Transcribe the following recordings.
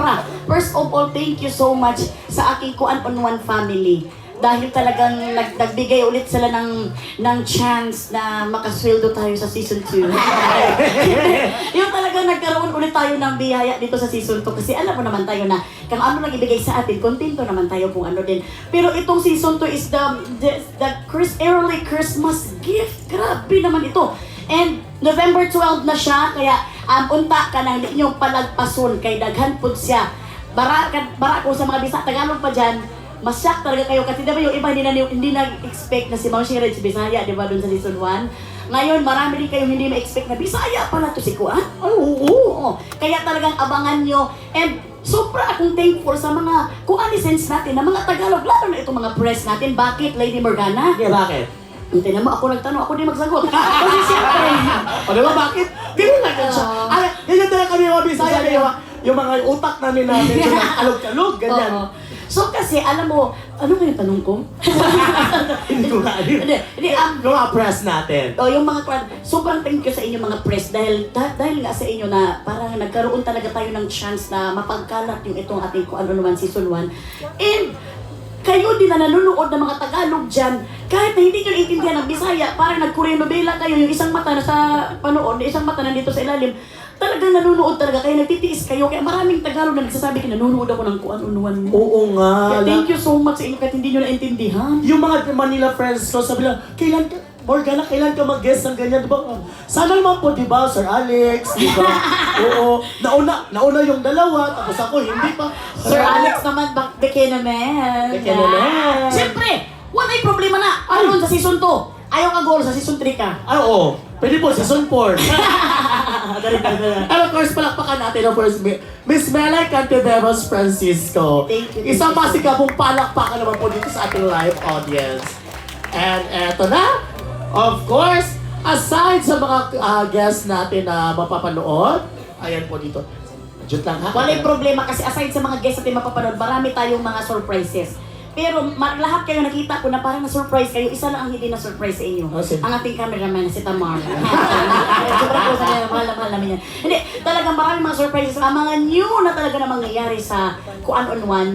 sobra. First of all, thank you so much sa aking Kuan on One family. Dahil talagang nagbigay ulit sila ng chance na makasweldo tayo sa season 2. Yung talagang nagkaroon ulit tayo ng biyaya dito sa season 2 kasi alam mo naman tayo na kung ano lang ibigay sa atin, kontento naman tayo kung ano din. Pero itong season 2 is the early Christmas gift. Grabe naman ito. And November 12 na siya, kaya unta ka nang inyong palagpason kay daghan pud siya. Bara ko sa mga Bisaya, Tagalog pa dyan, masyak talaga kayo kasi diba yung iba hindi na-expect na si Ma'am Shira si Bisaya, diba doon sa season 1. Ngayon, marami din kayong hindi ma-expect na Bisaya pala to si Kuan. Oo. Kaya talagang abangan nyo. And sobra akong thankful sa mga Kuanisens natin, na mga Tagalog, lalo na itong mga press natin. Bakit, Lady Morgana? Yeah, bakit? Hindi naman ako nagtanong, ako din magsagot. Kasi siyempre. O diba, bakit? Ganun lang siya. Ay, ganyan talaga kami mga Bisaya, yung mga utak namin medyo nag-alog-alog, ganyan. Oo. So kasi, alam mo, ano nga yung tanong ko? Hindi ko nga alam. Hindi, Yung mga press natin. yung mga sobrang thank you sa inyo mga press dahil nga sa inyo na parang nagkaroon talaga tayo ng chance na mapagkalat yung itong ating Kung Ano Naman season 1. And kayo din na nanonood ng mga Tagalog dyan, kahit na hindi nyo naintindihan ng Bisaya, parang nagkoreanobela kayo, yung isang mata na sa panood, isang mata nandito sa ilalim, talagang nanonood talaga, kaya nagtitiis kayo, kaya maraming Tagalog na nagsasabi kayo, nanonood ako ng Kung Ano Naman mo. Oo nga. Kaya thank you so much sa inyo kahit hindi nyo naintindihan. Yung mga Manila friends ko, sabi lang, Morgana, kailan ka mag-guest ng ganyan, diba? Sana naman po, diba, Sir Alex, diba? Oo. Nauna yung dalawa, tapos ako, hindi pa. Sir Alex naman, beke naman. Beke naman. Siyempre, wala yung problema na. Ano sa season 2? Ayaw ka goal sa season 3 ka. Ah, oo. Pwede po, season 4. And of course, palakpakan natin, of course, Miss Melay Cantidevos Francisco. Thank you. Isang masikabong palakpakan naman po dito sa ating live audience. And eto na, of course, aside sa mga guests natin na mapapanood, ayan po dito. Jut lang ha. Wala yung problema kasi aside sa mga guests natin mapapanood, marami tayong mga surprises. Pero lahat kayo nakita ko na parang na-surprise kayo, isa lang ang hindi na-surprise sa inyo. Oh, ang ating cameraman na si Tamar. Sobrang po sa niya, mahal na niya. Hindi, talagang maraming mga surprises. Ang mga new na talaga na mangyayari sa Kuan on One,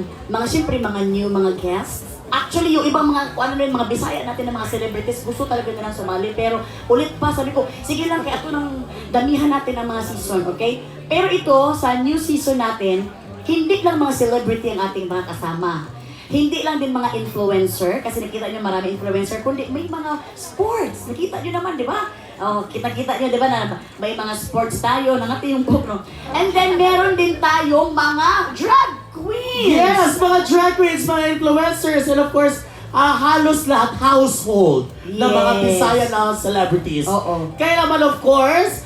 siyempre mga new mga guests. Actually, yung ibang mga, mga Bisaya natin na mga celebrities, gusto talaga nilang sumali. Pero ulit pa, sabi ko, sige lang, kaya ito nang damihan natin ang mga season, okay? Pero ito, sa new season natin, hindi lang mga celebrity ang ating mga kasama. Hindi lang din mga influencer, kasi nakita nyo marami influencer, kundi may mga sports. Nakita nyo naman, di ba? Oh, kita-kita nyo, di ba, na may mga sports tayo, nangati yung book, no? And then, meron din tayong mga drag queens! Yes, mga drag queens, mga influencers, and of course, halos lahat household ng mga Yes. Bisaya na celebrities. Oo. Kaya naman, of course,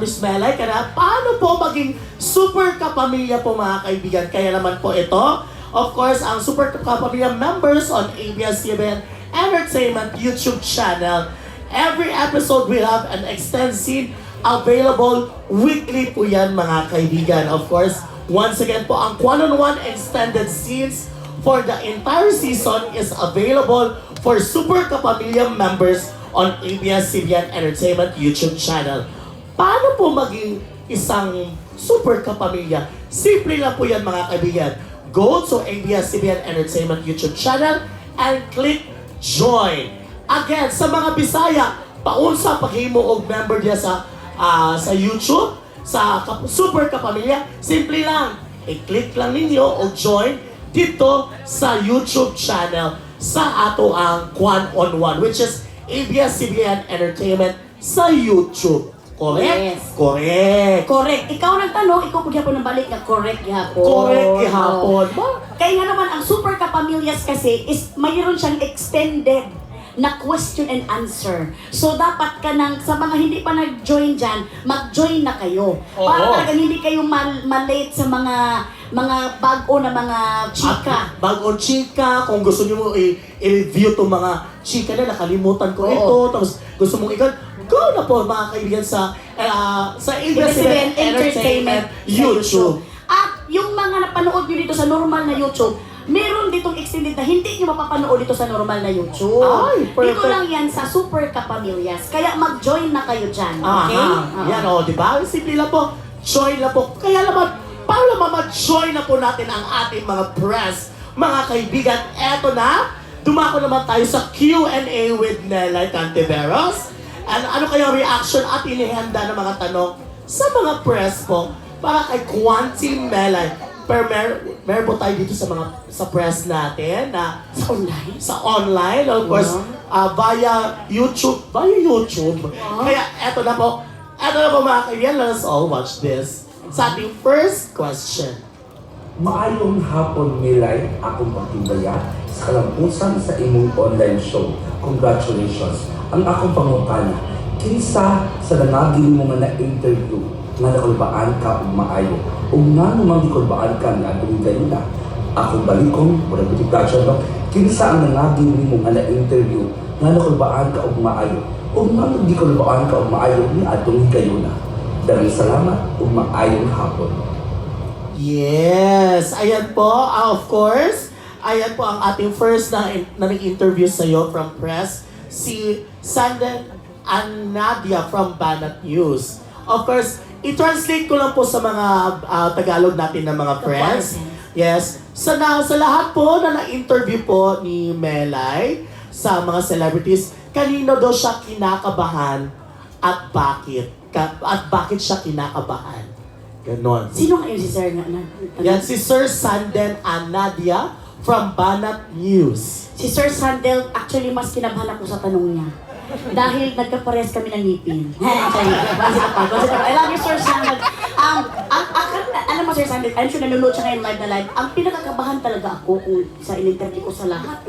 Miss Melay, paano po maging super kapamilya po mga kaibigan? Kaya naman po ito, of course, ang Super Kapamilya members on ABS-CBN Entertainment YouTube channel. Every episode will have an extended scene available weekly po yan mga kaibigan. Of course, once again po, ang Kung Ano Naman extended scenes for the entire season is available for Super Kapamilya members on ABS-CBN Entertainment YouTube channel. Paano po maging isang Super Kapamilya? Simple lang po yan mga kaibigan. Go to ABS-CBN Entertainment YouTube channel and click join. Again, sa mga Bisaya, paunsa paghimo og member diya sa YouTube, sa Super Kapamilya, simple lang. I-click lang ninyo o join dito sa YouTube channel sa ato ang Kung Ano One, which is ABS-CBN Entertainment sa YouTube. Correct? Yes. Correct. Correct. Ikaw nagtanong, ikaw po ng balik na correct gihapon. Correct gihapon. Kaya nga naman, ang Super Kapamilyas kasi is mayroon siyang extended na question and answer. So, dapat ka nang, sa mga hindi pa nag-join dyan, mag-join na kayo. Oo. Para talagang hindi kayo malate sa mga bago na mga chika. Bagong chika, kung gusto nyo i-review itong mga chika na nakalimutan ko Oo. ito, tapos gusto mong ikan, go na po mga kaibigan sa ABS-CBN Entertainment YouTube. At yung mga napanood nyo dito sa normal na YouTube, meron ditong extended na hindi nyo mapapanood dito sa normal na YouTube. Ay, perfect. Dito lang yan sa Super Kapamilyas. Kaya mag-join na kayo dyan, okay? Aha. Yan o, di ba? Simple lang po. Join lang po. Kaya naman, para ma-join na po natin ang ating mga press, mga kaibigan, eto na, dumako naman tayo sa Q&A with Nelay Cantiveros. Ano kaya reaction at inihanda ng mga tanong sa mga press po para kay Quanti Melay. Pero meron po tayo dito sa press natin na sa online, of course, via YouTube. Kaya eto na po mga kaibigan, let us all watch this. Sa ating first question. Maayong hapon, Milay, akong pagtibaya sa kalampusan sa imong online show. Congratulations. Ang akong pangutana, kinsa sa nangagili mo nga na-interview nga nakulbaan ka og maayo o nga namang gikulbaan ka nga atong gayuna. Akong balikon, wala ko tiklasyon, no? Kinsa ang nangagili mo nga na-interview nga nakulbaan ka og maayo o nga namang gikulbaan ka og maayo ni atong gayuna. Daghang salamat ug maayong hapon. Yes! Ayan po, of course. Ayan po ang ating first na nag-interview sa'yo from press. Si Sanden Anadia from Banat News. Of course, i-translate ko lang po sa mga Tagalog natin ng mga press. Yes. Sa lahat po na na-interview po ni Melay sa mga celebrities, kanino daw siya kinakabahan at bakit? At bakit siya kinakabahan? Ganon. Sino nga yun si Sir nga? Yan si Sir Sanden Anadia from Banat News. Si Sir Sandel, actually mas kinabahan ako sa tanong niya. Dahil nagkapares kami ng ngipin. I love you, Sir Sandel. Alam mo, Sir Sandel, I'm sure nanonood siya ngayon live na live. Ang pinakakabahan talaga ako kung sa in-interview ko sa lahat,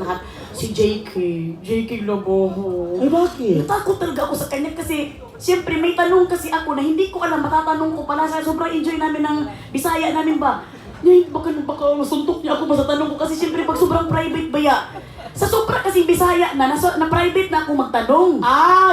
si JK Loboho. Ay, bakit? Natakot talaga ako sa kanya kasi siyempre may tanong kasi ako na hindi ko alam, matatanong ko pala sa sobrang enjoy namin ng Bisaya namin ba. Ngayon, baka masuntok niya ako ba sa tanong ko kasi siyempre pag sobrang private ba ya? Sa sobra kasi Bisaya na private na ako magtanong.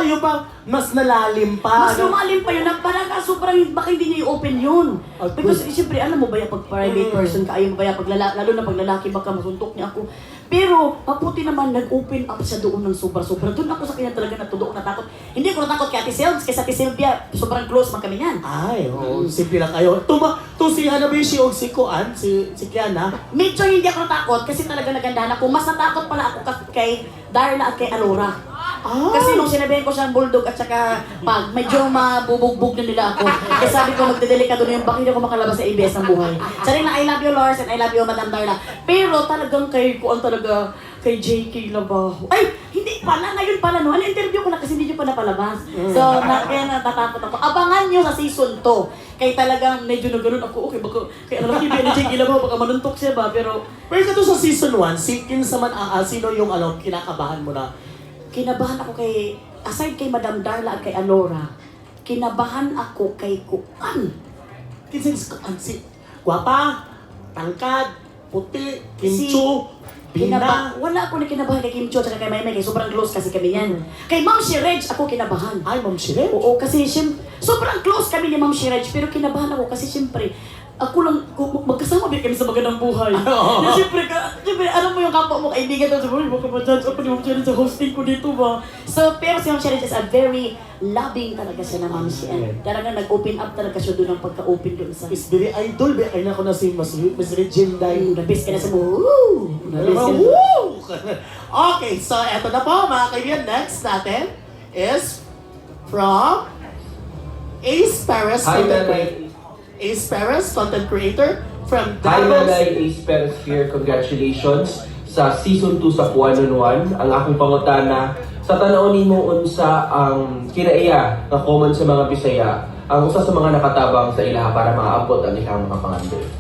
Yung bang mas nalalim pa. Mas lumalim pa yun na parang sobrang baka hindi niya i-open yun. Because siyempre alam mo ba ya pag private person ka, ayun ba ya pag lalo na pag lalaki baka masuntok niya ako. Pero mabuti naman nag-open up siya doon ng sobra-sobra. Doon ako sa kanya talaga natudo, natakot. Hindi ako natakot kay Ate Silves, kasi Ate Sylvia, sobrang close man kami yan. Simple lang kayo. Si Hanabishi o si Kuan, si Kiana. Medyo hindi ako natakot kasi talaga nagandahan ako. Mas natakot pala ako kay Darla at kay Alora. Kasi nung sinabihan ko siyang bulldog at saka pag medyo mabubugbog na nila ako. Kaya sabi ko magdedelikado na yung bakit ako makalabas sa ABS ng buhay. Sabi na I love you Lars and I love you Madam Darla. Pero talagang kay Kuan talaga kay JK Labajo. Ay! Hindi pala! Ngayon pala no. Interview ko na kasi hindi nyo pa napalabas. So, kaya natatakot ako. Abangan nyo sa season 2. Kaya talagang medyo na ganun ako. Okay, baka kaya alam ko yung JK Labajo, baka manuntok siya ba? Pero ito sa season 1, sino yung kinakabahan mo na? Kinabahan ako kay, aside kay Madam Darla at kay Alora, kinabahan ako kay Kuan. Si Guwapa, Tangkad, Puti, Kimcho, Bina. Wala ako na kinabahan kay Kim Cho at kay Maymay, kay sobrang close kasi kami yan. Kay Ma'am Shirej ako kinabahan. Ay, Ma'am Shirej? Oo, kasi sobrang close kami ni Ma'am Shirej, pero kinabahan ako kasi siyempre, ako lang, magkasama din kami sa magandang buhay. Siyempre, alam mo yung kapwa mo, kaibigan daw, sabi, baka ma-judge ako ni Ma'am Shirej sa hosting ko dito ba? So, pero si Ma'am Shirej is a very loving talaga siya na Ma'am Shirej. Talagang nag-open up talaga siya doon ang pagka-open doon sa... Is very idol, ay na ko na si Miss Regina. Nabis ka na sa woo! Okay, so eto na po mga kaibigan. Next natin is from Ace Perez, Ace Perez, content creator from Hi, Davos. Nanay Ace Perez here. Congratulations sa Season 2 sa One on One. Ang akong pangutana, sa tanawin mo unsa ang kinaiya na common sa mga Bisaya, ang usa sa mga nakatabang sa ilaha para maabot ang ilang mga pangandoy.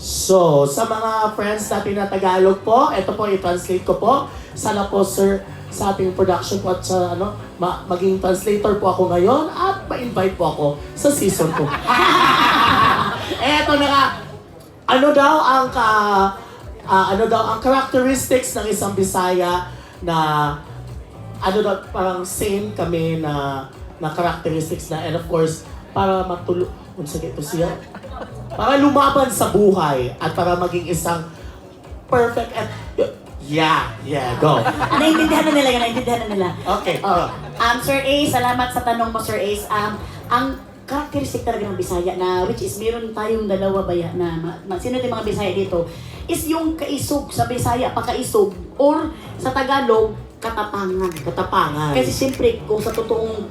So, sa mga friends natin na Tagalog po, ito po, i-translate ko po. Sana po, sir, sa ating production po at sa maging translator po ako ngayon at ma-invite po ako sa season 2. Eto na nga, ano daw ang characteristics ng isang Bisaya na parang same kami na characteristics na, and of course, para para lumaban sa buhay at para maging isang perfect at go. Naintindihan na nila. Okay. Sir Ace, salamat sa tanong mo, Sir Ace. Ang characteristic talaga ng Bisaya na which is meron tayong dalawa baya na sino yung mga Bisaya dito is yung kaisog sa Bisaya pakaisog or sa Tagalog katapangan. Katapangan. Kasi siyempre kung sa totoong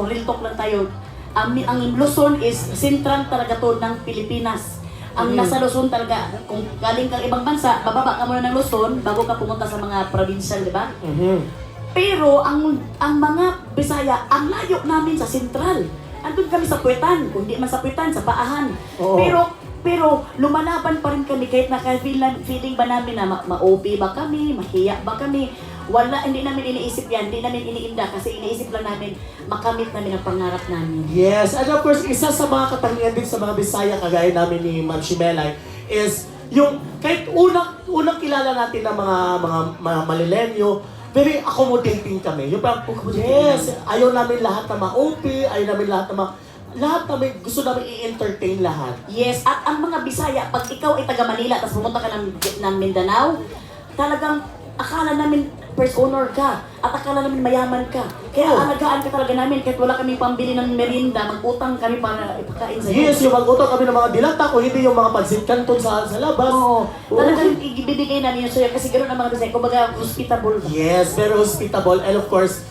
real talk lang tayo, ang Luzon is sentral talaga to ng Pilipinas. Ang nasa Luzon talaga, kung galing kang ibang bansa, bababa ka muna ng Luzon bago ka pumunta sa mga provincial, di ba? Pero ang mga Bisaya, ang layo namin sa sentral. Andun kami sa Puwetan, kung di man sa Puwetan, sa Paahan. Oo. Pero lumalaban pa rin kami kahit feeling ba namin na ma-OP ba kami, mahiya ba kami. Wala, hindi namin iniisip yan, hindi namin iniinda kasi iniisip lang namin makamit namin ang pangarap namin. Yes, and of course, isa sa mga katangian din sa mga Bisaya, kagaya namin ni Ma'am Shimelay, is yung kahit unang kilala natin ng mga malilenyo, very accommodating kami. Yung parang, yes, ayaw namin lahat na ma-OP, ayaw namin lahat na lahat namin, gusto namin i-entertain lahat. Yes, at ang mga Bisaya, pag ikaw ay taga Manila, tapos pumunta ka ng Mindanao, talagang akala namin first honor ka, at akala namin mayaman ka. Kaya alagaan ka talaga namin, kahit wala kaming pambili ng merinda, mag-utang kami para ipakain sa'yo. Yes, yung mag-utang kami ng mga dilata, kung hindi yung mga pansit canton sa labas. Oo, talagang ibibigay namin yun sa'yo, kasi ganoon ang mga Bisaya, kumbaga hospitable ka. Yes, very hospitable. And of course,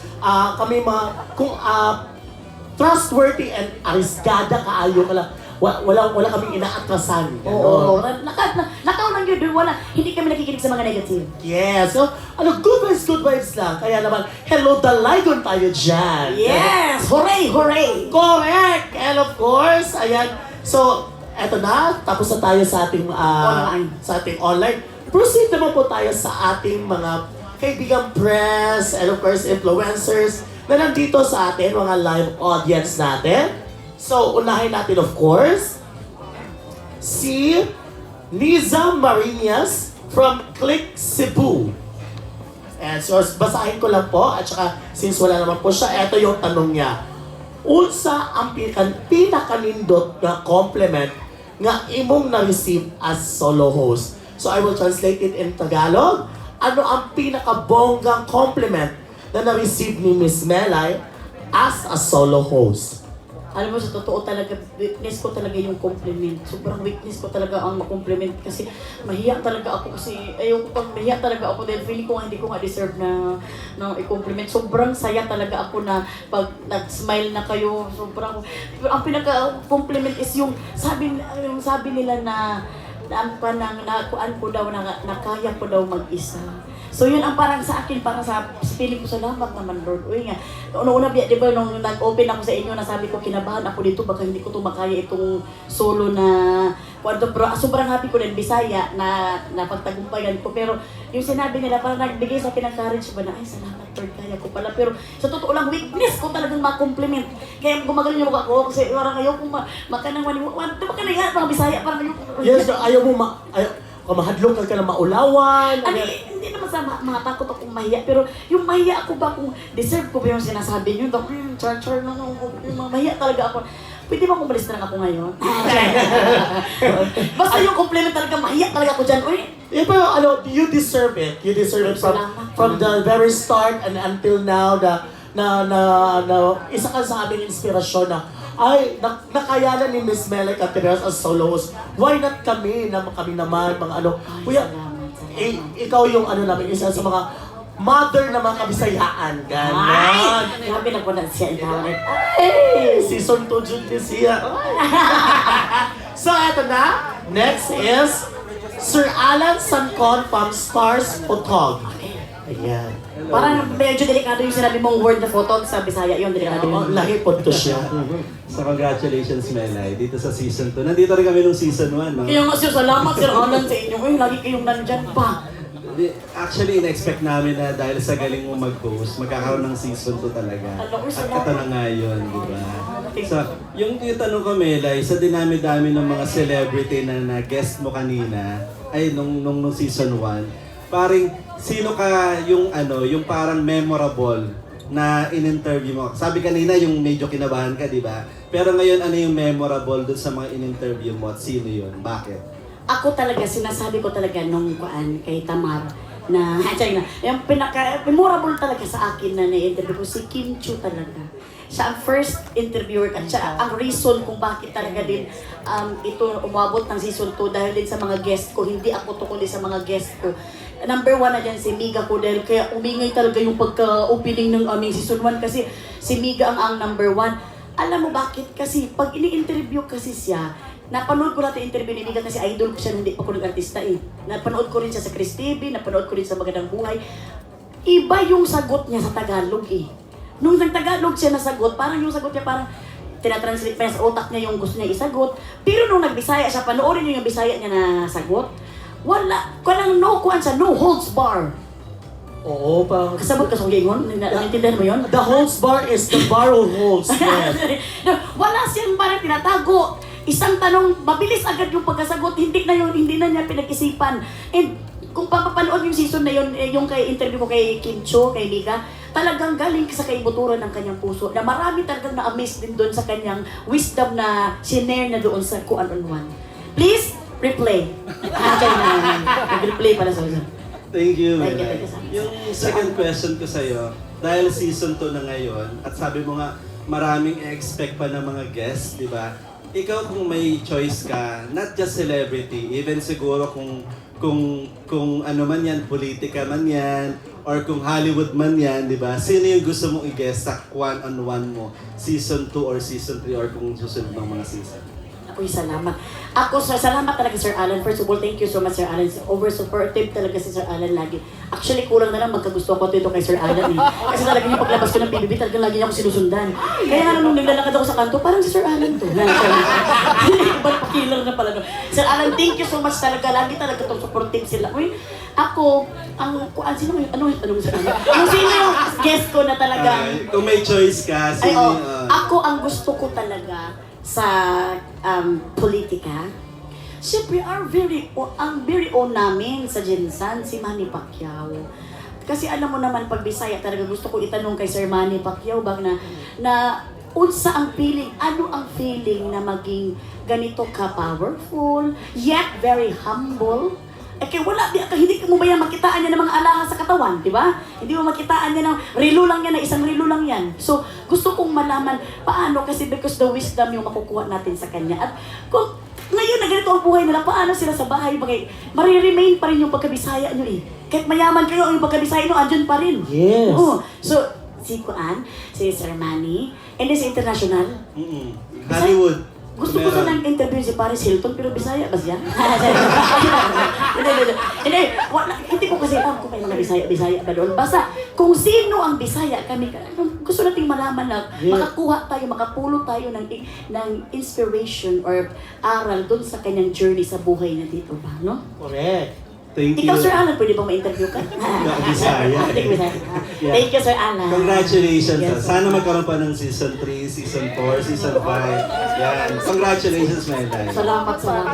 kami kung trustworthy and arisgada kaayo ka lang, wala kaming inaatrasan. Oo, nakaw lang yun, hindi kami nakikinig sa mga negative. Yes, so, good vibes lang. Kaya naman, hello Dalagon tayo dyan. Yes! Hooray! Hooray! Correct! And of course, ayan. So, eto na, tapos na tayo sa ating online. Proceed naman po tayo sa ating mga kaibigang press and of course influencers na nandito sa atin, mga live audience natin. So, unahin natin of course, si Liza Marinas from Click Cebu. And so, basahin ko lang po, at saka since wala naman po siya, eto yung tanong niya. Unsa ang pinakanindot na compliment nga imong na-receive as solo host? So, I will translate it in Tagalog. Ano ang pinakabonggang compliment na na-receive ni Miss Melay as a solo host? Alam mo, sa totoo talaga, weakness ko talaga yung compliment. Sobrang weakness ko talaga ang ma-compliment kasi mahiya talaga ako kasi ayoko pag mahiya talaga ako dahil feeling ko nga hindi ko nga deserve na i-compliment. Sobrang saya talaga ako na pag nag-smile na kayo. Sobrang, ang pinaka-compliment is yung sabi nila na kuan ko daw, na kaya ko daw mag-isa. So yun ang parang sa akin, parang sa feeling ko, salamat naman Lord. Uy nga, una di ba nung nag-open ako sa inyo, nasabi ko kinabahan ako dito, baka hindi ko makaya itong solo na kwento. Pero sobrang happy ko din, Bisaya, na pagtagumpayan ko. Pero yung sinabi nila, parang nagbigay sa akin ng courage ba na, ay salamat Lord, kaya ko pala. Pero sa totoo lang, weakness ko talagang ma-compliment. Kaya gumagaling yung mukha ko, kasi parang ayaw kong makanang maniwala. Diba ka na yan, mga Bisaya, parang ayaw ko. Yes, ayaw mo mahadlong ka na maulawan. Hindi naman sa mga takot akong mahiya, pero yung mahiya ako ba kung deserve ko ba yung sinasabi niyo? Char na mahiya talaga ako. Pwede ba kung balis na lang ako ngayon? Basta yung compliment talaga, mahiya talaga ako dyan. Uy! Yeah, pero you deserve it. You deserve it from the very start and until now na isa ka sa aming inspirasyon na ay, nakayanan ni Miss Melay Cateras as solo host. Why not kami naman, mga kuya, ikaw yung namin, isa sa mga mother na mga Kabisayaan. Ganon. Ay! Grabe na po na siya. Ay! Season 2 dyan din siya. So, eto na. Next is Sir Alan Sancon from Stars Photog. Ayan. Parang medyo delikado yung sinabi mong word na photo sa Bisaya, yun delikado yun. Lahi po to siya. So congratulations Melay, dito sa season 2. Nandito rin kami nung season 1, no? Kaya nga sir, salamat Sir Alan sa inyo. Uy, lagi kayong nandyan pa. Actually, in-expect namin na dahil sa galing mo mag-host, magkakaroon ng season 2 talaga. Alam ko, At ito na nga yun, di ba? So, yung tanong ko Melay, sa dinami-dami ng mga celebrity na guest mo kanina, ay nung season 1, paring sino ka yung yung parang memorable na in-interview mo? Sabi kanina yung medyo kinabahan ka, di ba? Pero ngayon, ano yung memorable dun sa mga in-interview mo at sino yun? Bakit? Ako talaga, sinasabi ko talaga nung kay Tamar na, yung pinaka-memorable talaga sa akin na na-interview ko, si Kim Chu talaga. siya ang first interviewer at siya ang reason kung bakit talaga din ito umabot ng season 2 dahil din sa mga guest ko. Hindi ako to kundi sa mga guest ko. Number 1 na dyan si Miga ko dahil kaya umingay talaga yung pagka-opening ng aming season 1 kasi si Miga ang number 1. Alam mo bakit? Kasi pag ini-interview kasi siya, napanood ko natin interview ni Miga kasi idol ko siya, hindi pa ko nag-artista eh. Napanood ko rin siya sa Chris TV, napanood ko rin sa Magandang Buhay. Iba yung sagot niya sa Tagalog eh. Nung nag-Tagalog siya nasagot, parang yung sagot niya parang tinatranslate pa niya sa utak niya yung gusto niya isagot. Pero nung nag-Bisaya siya, panoorin niyo yung Bisaya niya na sagot, walang no holds bar. Oo, parang... Kasabot ka sa gingon? Naintindihan mo yun? The holds bar is the bar of holds. Yes. Wala siyang parang tinatago. Isang tanong, mabilis agad yung pagkasagot, hindi na niya pinag-isipan. And kung papapanood yung season na yun, yung kay interview ko kay Kim Cho, kay Mika, talagang galing sa kaibuturan ng kanyang puso na marami talagang na-amaze din doon sa kanyang wisdom na sinare na doon sa Kuan on One. Please, replay. Nag-replay pala sa usan. Thank you, Thank you, Melay. thank you so much. Yung second question ko sa'yo, dahil season 2 na ngayon, at sabi mo nga, maraming expect pa ng mga guests, di ba? Ikaw kung may choice ka, not just celebrity, even siguro kung ano man yan, politika man yan, or kung Hollywood man yan, di ba? Sino yung gusto mong i-guest sa one-on-one mo? Season 2 or season 3 or kung susunod ng mga season? Ako'y salamat. Salamat talaga Sir Alan. First of all, thank you so much Sir Alan. Over-supportive talaga si Sir Alan lagi. Actually, kulang na lang magkagusto ako dito kay Sir Alan eh. Kasi talaga yung paglabas ko ng PBB, talagang lagi niya ako sinusundan. Kaya nga nung naglalakad ako sa kanto, parang si Sir Alan to. Ba't pakilang na pala no? Sir Alan, thank you so much talaga. Lagi talaga itong supportive sila. Uy, ako, sino yung Sir Alan? Sino yung guest ko na talagang... Kung may choice ka, Ay, sino ako ang gusto ko talaga sa politika. Siyempre, ang very own namin sa Jinsan, si Manny Pacquiao. Kasi alam mo naman, pag Bisaya, talaga gusto ko itanong kay Sir Manny Pacquiao, na unsa ang feeling, ano ang feeling na maging ganito ka-powerful, yet very humble. Kaya hindi mo ba yan makitaan niya ng mga alahas sa katawan, di ba? Hindi mo makitaan niya ng relo lang yan, isang relo lang yan. So, gusto kong malaman paano kasi because the wisdom yung makukuha natin sa kanya. At kung ngayon na ganito ang buhay nila, paano sila sa bahay? Mariremain pa rin yung pagkabisaya nyo eh. Kahit mayaman kayo, yung pagkabisaya nyo, andyan pa rin. Yes. Oo. So, si Sir Manny, and then si International. Hollywood. Gusto ko sanang interview si Paris Hilton, pero Bisaya ba siya? Hindi ko kasi alam kung may mga Bisaya ba doon. Basta, kung sino ang Bisaya, gusto nating malaman na makakuha tayo, makapulot tayo ng inspiration or aral doon sa kanyang journey sa buhay na dito ba, no? Correct. Thank you. Ikaw, Sir Alan, pwede bang ma-interview ka? Bisaya. Yeah. Thank you, Sir Alan. Congratulations. Yes. Sana magkaroon pa ng season 3, season 4, season 5. Yan. Congratulations, Melay. Salamat ka.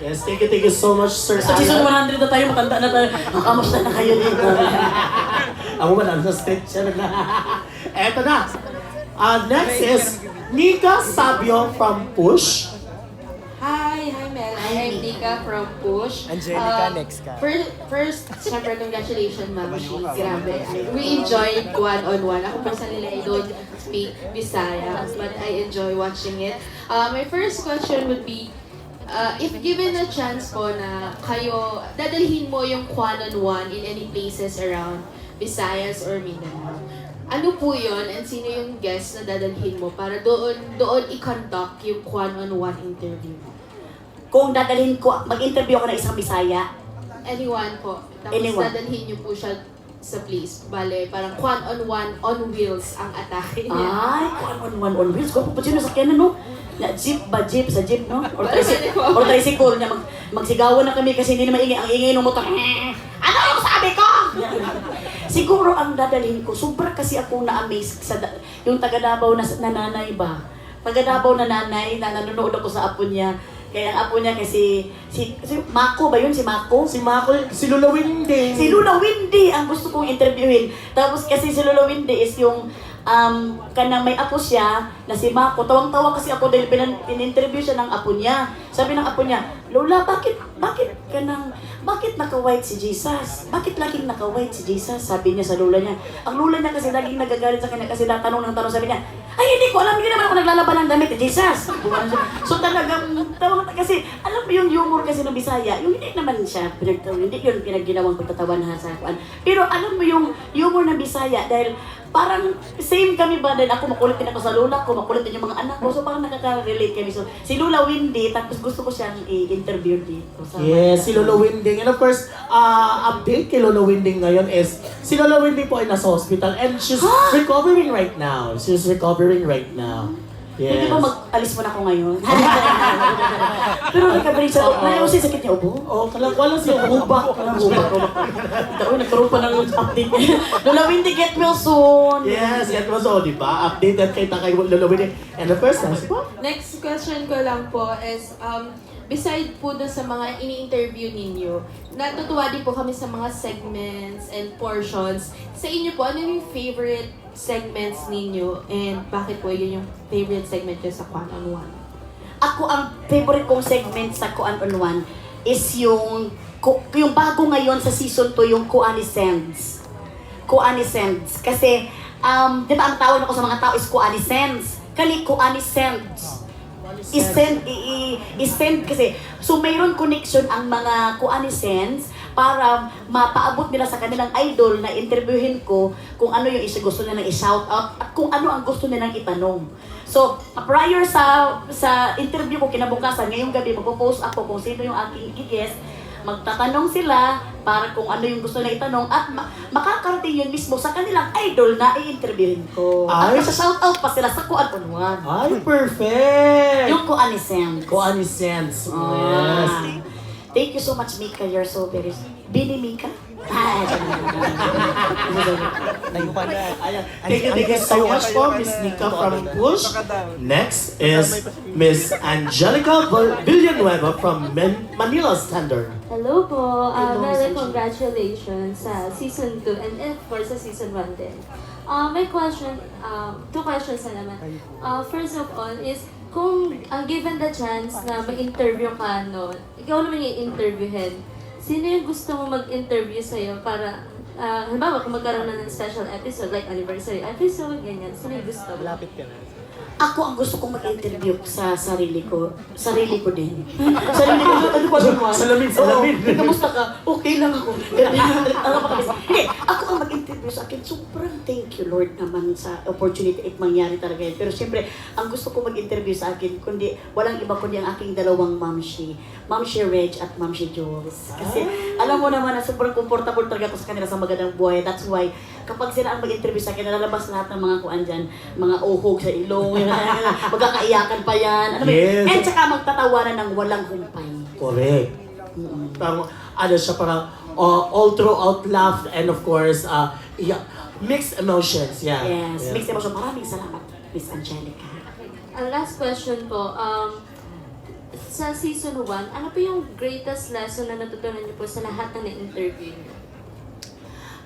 Yes, thank you so much, Sir Sa season Alan. 100 na tayo, matanda na tayo. Kamusta na kayo dito? Ako man, ang stage siya na. Eto na. Next is Nika Sabio from Push. Hi, Mel. I'm Nika from Push. Angelica, next ka. First, syempre, congratulations, Mama Shi. Grabe. We enjoyed one-on-one. Ako personally, I don't speak Bisaya, but I enjoy watching it. My first question would be, if given a chance po na kayo, dadalhin mo yung one-on-one in any places around Visayas or Mindanao, ano po yun and sino yung guest na dadalhin mo para doon i-conduct yung one-on-one interview? Kung dadalhin ko, mag-interview ako ng isang Bisaya, Anyone po. Tapos Anyone. dadalhin niyo po siya sa place. Bale, parang one-on-one on wheels ang atake niya. ay, on wheels. Kung pa sino sa kanya, no? Na jeep, sa jeep, no? Or tricycle niya. Magsigawan na kami kasi hindi na maingay. Ang ingay ng motor. Ano yung sabi ko? Siguro ang dadalhin ko, sobra kasi ako na-amaze sa yung taga Davao na nanay ba? Taga Davao na nanay na nanonood ako sa apo niya. Kaya ang apo niya kasi si Mako ba yun? Si Mako? Si Mako, si Lula Windy. Si Lula Windy ang gusto kong interviewin. Tapos kasi si Lula Windy is yung kanang may apo siya na si Mako. Tawang-tawa kasi ako dahil in-interview siya ng apo niya. Sabi ng apo niya, Lola, bakit naka-white si Jesus? Bakit laging naka-white si Jesus? Sabi niya sa lola niya. Ang lola niya kasi laging nagagalit sa kanya kasi tanong ng tanong. Sabi niya, ay hindi ko alam, hindi naman ako naglalaban ng damit ni Jesus. So talagang tawang kasi alam mo yung humor kasi ng Bisaya, yung hindi naman siya hindi yun pinagginawang pagtatawanan sa kuan. Pero alam mo yung humor ng Bisaya dahil parang same kami ba dahil ako makulit din ako sa lola ko, makulit din yung mga anak ko. So parang nakaka-relate kami. So si Lola Windy, tapos gusto ko siyang i-interview dito. Yes, si Lolo Winding. And of course, update kay Lolo Winding ngayon is, si Lolo Winding po ay nasa hospital and she's recovering right now. She's recovering right now. Pwede Yes. ba mag-alis mo na ako ngayon? Pero recovery sa Nayo si sakit niya ubo. Oh, wala siya hubak. Nagkaroon pa ng update. Lola Windy, get well soon. Yes, yan po so, di ba? Updated kay Lolo Winding. And the first time, po? Next question ko lang po is, beside po doon sa mga ini-interview ninyo, natutuwa din po kami sa mga segments and portions. Sa inyo po, ano yung favorite segments ninyo and bakit po yun yung favorite segment nyo sa Kuan on One? Ako, ang favorite kong segment sa Kuan on One is yung bago ngayon sa season 2, yung Kuan Sends. Kuan Sends. Kasi, di ba ang tawag ako sa mga tao is Kuan Sends. Kali Kuan Sends. I-send kasi. So, mayroon connection ang mga Kuanisens para mapaabot nila sa kanilang idol na interviewin ko kung ano yung gusto nilang i-shout out at kung ano ang gusto nilang itanong. So, prior sa interview ko kinabukasan, ngayong gabi magpo-post ako kung sino yung aking i-guest. Magtatanong sila para kung ano yung gusto nila itanong at makakarating yun mismo sa kanilang idol na i-interviewin ko. At Ay. shout out pa sila sa Kuan on One. Ay, perfect! Yung Kuanisens. Kuanisens. Yes. Ah. Thank you so much, Mika. You're so very... Bini Mika? Ayan. Thank you so much po, Miss Nika from Push. Next is Miss Angelica Villanueva from Manila Standard. Hello po. Hello, Very Miss congratulations sa Season 2 and of course sa Season 1 din. My question, two questions na naman. First of all is, kung given the chance na mag-interview ka, no, ikaw naman yung interviewin, sino yung gusto mo mag-interview sa'yo para, halimbawa kung magkaroon na ng special episode, like anniversary episode, ganyan, sino yung gusto mo? Ako ang gusto kong mag-interview sa sarili ko. Sarili ko din. Sarili ko. Ano ko ba? Salamin. Kamusta ka? Okay lang ako. Hindi, ako ang mag-interview sa akin. Sobrang thank you, Lord, naman sa opportunity at mangyari talaga yun. Pero siyempre, ang gusto ko mag-interview sa akin, kundi walang iba kundi ang aking dalawang mamshi. Mamshi Reg at Mamshi Jules. Kasi alam mo naman na sobrang comfortable talaga ako sa kanila sa magandang buhay. That's why, kapag sila ang mag-interview sa akin, nalalabas lahat ng mga kuan dyan, mga uhog sa ilong, magkakaiyakan pa yan. Ano ba yun? Yes. And saka magtatawanan ng walang humpay. Correct. Parang, ano siya, parang all throughout laugh and of course, mixed emotions. Yeah. Yes, Yeah. mixed emotion. Maraming salamat, Miss Angelica. Ang last question po, sa Season 1, ano po yung greatest lesson na natutunan niyo po sa lahat na na-interview niyo?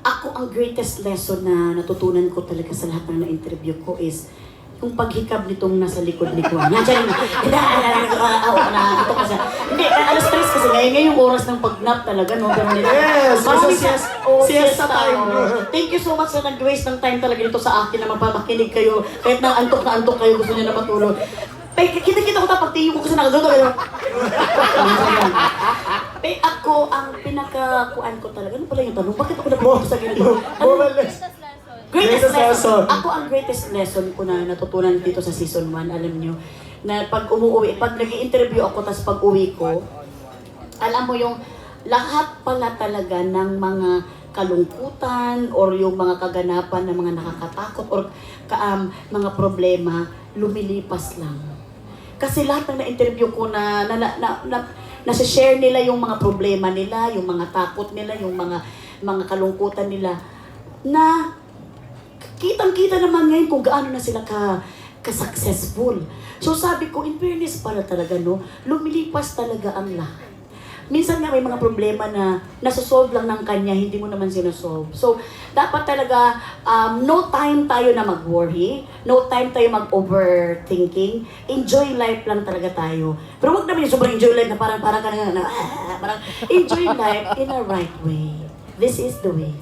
Ako, ang greatest lesson na natutunan ko talaga sa lahat ng na-interview ko is yung paghikab nitong nasa likod ni Kuan. Nandiyan yung, ito kasi. Hindi, alas 3 kasi ngayong oras ng pag-nap talaga, no? Pero Yes, Maraming kasi oh, siesta time. Thank you so much na nag-waste ng time talaga dito sa akin na mapapakinig kayo. Kahit na antok kayo, gusto niyo na matulog. Kita ko tapag tingin ko kasi nakagano kayo. Ako, ang pinaka-kuan ko talaga. Ano pala yung tanong? Bakit ako napunta sa ganito? Greatest lesson. Ako ang greatest lesson ko na natutunan dito sa season 1, alam nyo, na pag umuwi, pag nag-i-interview ako, tapos pag uwi ko, alam mo yung lahat pala talaga ng mga kalungkutan or yung mga kaganapan ng mga nakakatakot or mga problema, lumilipas lang. Kasi lahat ng na-interview ko nasa-share nila yung mga problema nila, yung mga takot nila, yung mga kalungkutan nila, na kitang-kita naman ngayon kung gaano na sila ka-successful. So sabi ko, in fairness pala talaga, no, lumilipas talaga ang lahat. minsan nga may mga problema na nasosolve lang ng kanya, hindi mo naman sinasolve. So, dapat talaga, no time tayo na mag-worry, no time tayo mag-overthinking, enjoy life lang talaga tayo. Pero wag naman yung sobrang enjoy life na parang ka na, parang enjoy life in a right way. This is the way.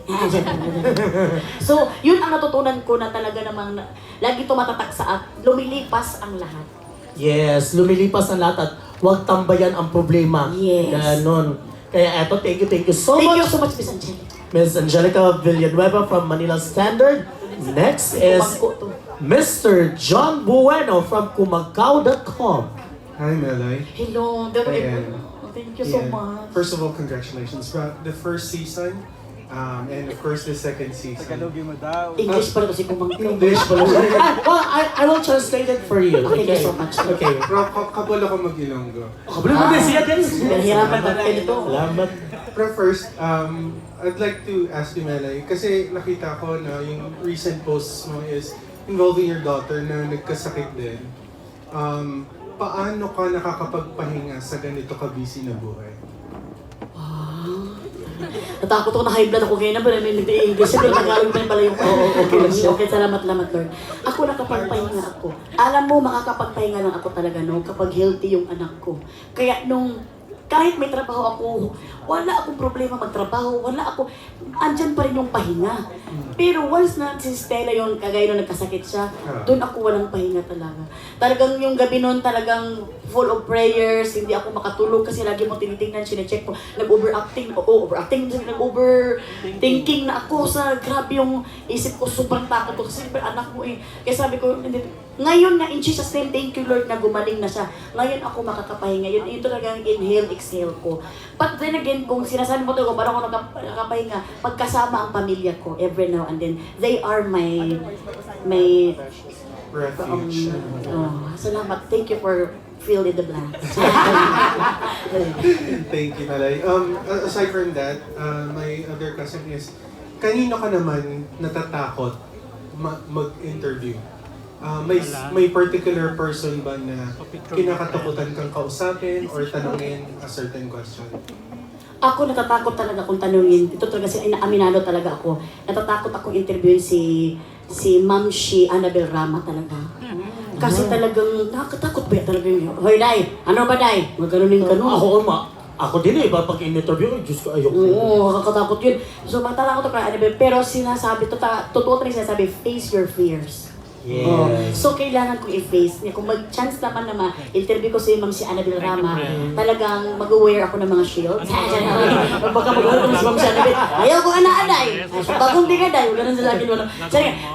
So, yun ang natutunan ko na talaga namang lagi tumatatak sa lumilipas ang lahat. Yes, lumilipas ang lahat at huwag tambayan ang problema. Yes. Ganon. Kaya eto, thank you so Thank you much. so much, Miss Angelica. Miss Angelica Villanueva from Manila Standard. Next is Mr. John Bueno from Kumagao.com. Hi, Melay. Hello. Ayan. Thank you so Yeah. much. First of all, congratulations. The first season, and of course the second season. English pala kasi kumangkaw. English pala. Well, I will translate it for you. Thank you so much. Okay. Pero kapal ako mag-Ilonggo. Kabalo mo din siya din. Hirapan ba kayo nito? Salamat. Pero first, I'd like to ask you, Melay, kasi nakita ko na yung recent posts mo is involving your daughter na nagkasakit din. Paano ka nakakapagpahinga sa ganito ka-busy na buhay? Natakot ako na high blood ako ngayon na pero may nag-English. Pero Tagalog pa rin pala yung okay lang siya. Okay, salamat Lord. Ako nakapagpahinga ako. Alam mo, makakapagpahinga lang ako talaga no kapag healthy yung anak ko. Kaya kahit may trabaho ako, wala akong problema magtrabaho, andyan pa rin yung pahinga. Pero once na si Stella yung kagaya nung nagkasakit siya, doon ako walang pahinga talaga. Talagang yung gabi noon talagang full of prayers, hindi ako makatulog kasi lagi mo tinitingnan, sinecheck ko, nag-overthinking na ako sa grabe yung isip ko, sobrang takot ko kasi anak mo eh. Kaya sabi ko, ngayon nga in Jesus name, thank you Lord na gumaling na siya. Ngayon ako makakapahinga. Yun talagang inhale, exhale ko. But then again, kung sinasabi mo ko, parang ako nakakapahinga, pagkasama ang pamilya ko every now and then, they are my Refuge. salamat. Thank you for fill in the blanks. Thank you, Melay. Aside from that, my other question is, kanino ka naman natatakot mag-interview? May particular person ba na kinakatakutan kang kausapin or tanungin a certain question? Ako natatakot talaga kung tanungin. Ito talaga aminado talaga ako. Natatakot ako interviewin si Ma'am Annabel Rama talaga. Kasi talagang nakakatakot ba talaga yun? Hoy, Day! Ano ba, Day? Maganunin ka no? Ako din eh, pag in-interview, Diyos ko, ayoko. Oo, nakakatakot yun. So, matalakot ako kay Annabel. Pero sinasabi, totoo talaga sinasabi, face your fears. Yes. So, kailangan kong i-face niya. Kung mag-chance naman na ma-interview ko si Annabel Rama, talagang mag-wear ako ng mga shields. Baka mag-wear ko si Annabel. Ayaw ko ana-anay. Bagong di ka dahil. Ganun sa akin.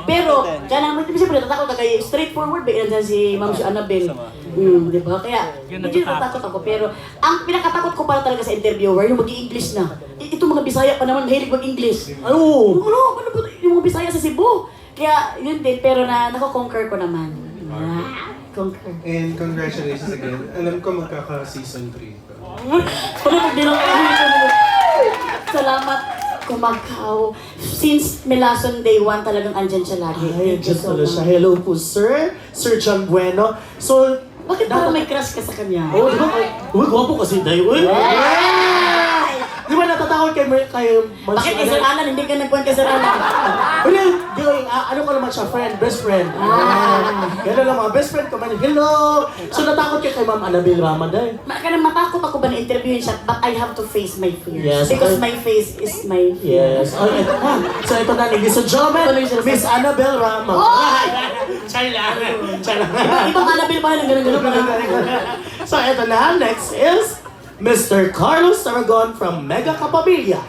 Pero, kaya naman, siyempre, natatakot ka kayo. Straightforward ba yan si Annabel? Di ba? Kaya, medyo natatakot ako. Pero, ang pinakatakot ko para talaga sa interviewer, yung mag-i-English na. Ito mga Bisaya pa naman, mahilig mag-English. Ano ba yung mga Bisaya sa Cebu? Kaya, yun din, pero nako-conquer ko naman. Conquer. And congratulations again. Alam ko magkaka-season 3. Salamat, Kumagao. Since Melason Day 1, talagang andyan siya lagi. Ay, Thank you just so pala much. siya. Hello po, Sir John Bueno. So, Bakit parang may crush ka sa kanya? oh, di ba? Uy, gwapo kasi dahil. Uy! Di ba natatakot kay Bakit kay Sir Alan? Hindi ka nagpuan kay Sir Alan. Ano ko naman siya, best friend. Gano'n lang mga best friend ko man. Hello! So natakot ka kay Ma'am Annabel Rama dahil. Matakot ako ba na-interviewin siya, but I have to face my fears. Yes, Because okay. my face is my fear. Yes. Oh, ito na. So ito na, ladies and gentlemen, Miss Annabel Rama. Chay lang. Ibang Annabel pa lang, gano'n. So ito na, next is Mr. Carlos Aragon from Mega Kapamilya.